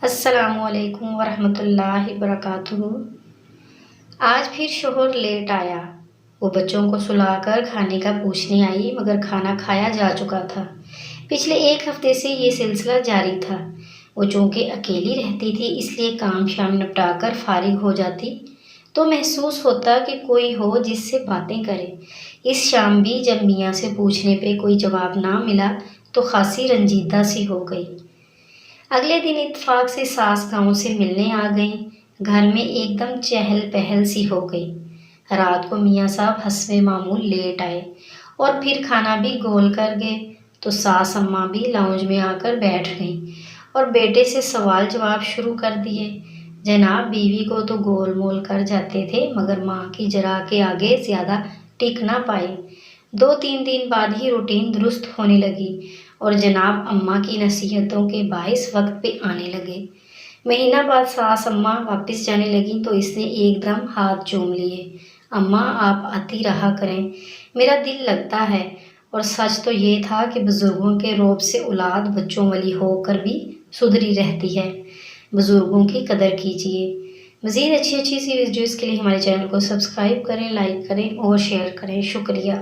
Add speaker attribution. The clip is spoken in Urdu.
Speaker 1: السلام علیکم ورحمۃ اللہ وبرکاتہ۔ آج پھر شوہر لیٹ آیا۔ وہ بچوں کو سلا کر کھانے کا پوچھنے آئی مگر کھانا کھایا جا چکا تھا۔ پچھلے ایک ہفتے سے یہ سلسلہ جاری تھا۔ وہ چونکہ اکیلی رہتی تھی اس لیے کام شام نپٹا کر فارغ ہو جاتی تو محسوس ہوتا کہ کوئی ہو جس سے باتیں کرے۔ اس شام بھی جب میاں سے پوچھنے پہ کوئی جواب نہ ملا تو خاصی رنجیدہ سی ہو گئی۔ اگلے دن اتفاق سے ساس گاؤں سے ملنے آ گئیں۔ گھر میں ایک دم چہل پہل سی ہو گئی۔ رات کو میاں صاحب حسب معمول لیٹ آئے اور پھر کھانا بھی گول کر گئے تو ساس اماں بھی لاؤنج میں آ کر بیٹھ گئیں اور بیٹے سے سوال جواب شروع کر دیے۔ جناب بیوی کو تو گول مول کر جاتے تھے مگر ماں کی جرا کے آگے زیادہ ٹک نہ پائے۔ 2-3 دن بعد ہی روٹین درست ہونے لگی اور جناب اماں کی نصیحتوں کے باعث وقت پہ آنے لگے۔ مہینہ بعد ساس اماں واپس جانے لگیں تو اس نے ایک دم ہاتھ چوم لیے۔ اماں آپ آتی رہا کریں، میرا دل لگتا ہے۔ اور سچ تو یہ تھا کہ بزرگوں کے روب سے اولاد بچوں والی ہو کر بھی سدھری رہتی ہے۔ بزرگوں کی قدر کیجیے۔ مزید اچھی سی ویڈیوز کے لیے ہمارے چینل کو سبسکرائب کریں، لائک کریں اور شیئر کریں۔ شکریہ۔